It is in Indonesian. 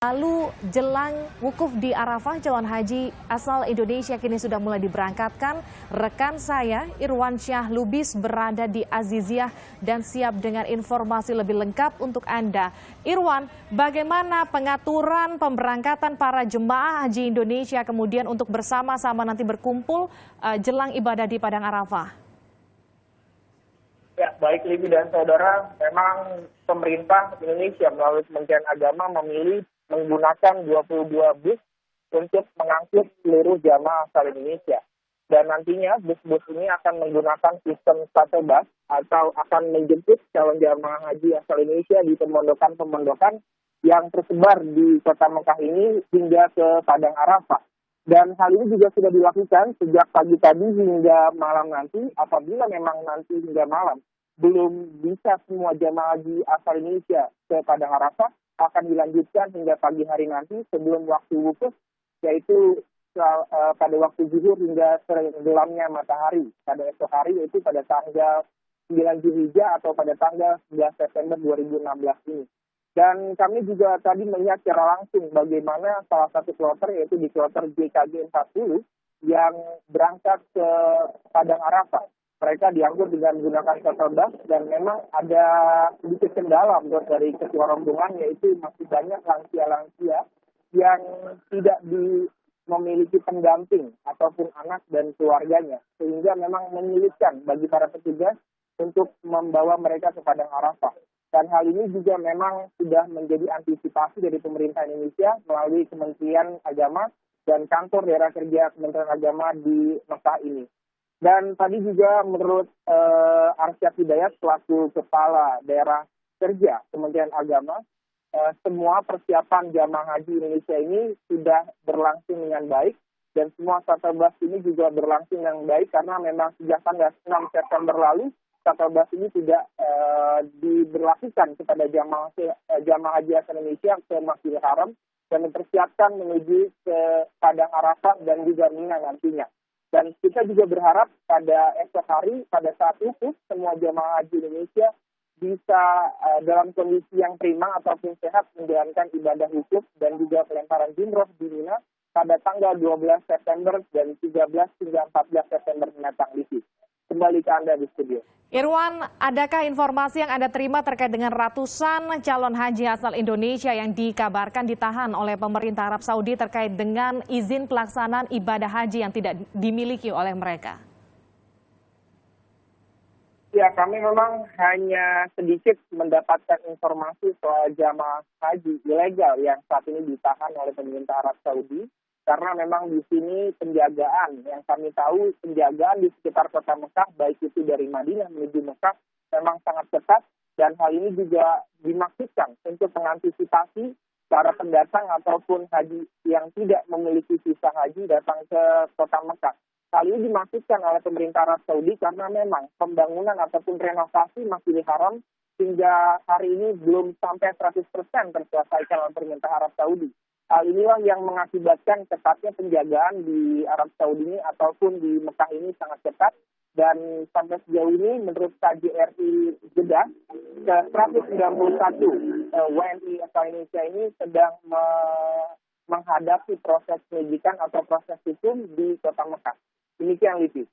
Lalu jelang wukuf di Arafah, calon haji asal Indonesia kini sudah mulai diberangkatkan. Rekan saya Irwan Syah Lubis berada di Aziziyah dan siap dengan informasi lebih lengkap untuk Anda. Irwan, bagaimana pengaturan pemberangkatan para jemaah haji Indonesia kemudian untuk bersama-sama nanti berkumpul jelang ibadah di Padang Arafah? Ya, baik Livi dan saudara, memang pemerintah Indonesia melalui Kementerian Agama memilih menggunakan 22 bus untuk mengangkut seluruh jamaah asal Indonesia. Dan nantinya bus-bus ini akan menggunakan sistem shuttle bus atau akan menjemput calon jamaah haji asal Indonesia di pemondokan-pemondokan yang tersebar di kota Mekah ini hingga ke Padang Arafah. Dan hal ini juga sudah dilakukan sejak pagi tadi hingga malam nanti. Apabila memang nanti hingga malam belum bisa semua jamaah haji asal Indonesia ke Padang Arafah, akan dilanjutkan hingga pagi hari nanti sebelum waktu wukuf, yaitu pada waktu zuhur hingga tenggelamnya matahari pada esok hari, yaitu pada tanggal 9 Zulhijjah atau pada tanggal 11 September 2016 ini. Dan kami juga tadi melihat secara langsung bagaimana salah satu kloter, yaitu di kloter JKG 40 yang berangkat ke Padang Arafah. Mereka diangkut dengan menggunakan shuttle bus dan memang ada sedikit kendala menurut dari ketua rombongan, yaitu masih banyak lansia-lansia yang tidak memiliki pendamping ataupun anak dan keluarganya, sehingga memang menyulitkan bagi para petugas untuk membawa mereka ke Padang Arafah. Dan hal ini juga memang sudah menjadi antisipasi dari pemerintah Indonesia melalui Kementerian Agama dan kantor daerah kerja Kementerian Agama di Mekah ini. Dan tadi juga menurut Arsyad Hidayat selaku Kepala Daerah Kerja Kementerian Agama, semua persiapan jamaah haji Indonesia ini sudah berlangsung dengan baik dan semua shuttle bus ini juga berlangsung dengan baik karena memang sejak tanggal 6 September lalu shuttle bus ini tidak diberlakukan kepada jamaah haji asal Indonesia ke Masjidil Haram dan mempersiapkan menuju ke Padang Arafah dan juga Mina nantinya. Dan kita juga berharap pada esok hari, pada saat itu, semua jamaah haji Indonesia bisa dalam kondisi yang prima ataupun sehat menjalankan ibadah wukuf dan juga pelemparan jumroh di Mina pada tanggal 12 September dan 13 hingga 14 September mendatang. Kembali ke Anda di studio. Irwan, adakah informasi yang Anda terima terkait dengan ratusan calon haji asal Indonesia yang dikabarkan ditahan oleh pemerintah Arab Saudi terkait dengan izin pelaksanaan ibadah haji yang tidak dimiliki oleh mereka? Ya, kami memang hanya sedikit mendapatkan informasi soal jamaah haji ilegal yang saat ini ditahan oleh pemerintah Arab Saudi. Karena memang di sini penjagaan, yang kami tahu penjagaan di sekitar kota Mekah, baik itu dari Madinah menuju Mekah, memang sangat ketat. Dan hal ini juga dimaksudkan untuk mengantisipasi para pendatang ataupun haji yang tidak memiliki visa haji datang ke kota Mekah. Hal ini dimaksudkan oleh pemerintah Arab Saudi karena memang pembangunan ataupun renovasi Masjidil Haram hingga hari ini belum sampai 100% terselesaikan oleh pemerintah Arab Saudi. Hal inilah yang mengakibatkan ketatnya penjagaan di Arab Saudi ini ataupun di Mekah ini sangat ketat. Dan sampai sejauh ini menurut KJRI Jeddah, ke 191 WNI asal Indonesia ini sedang menghadapi proses penyidikan atau proses hukum di kota Mekah. Demikian, Livi.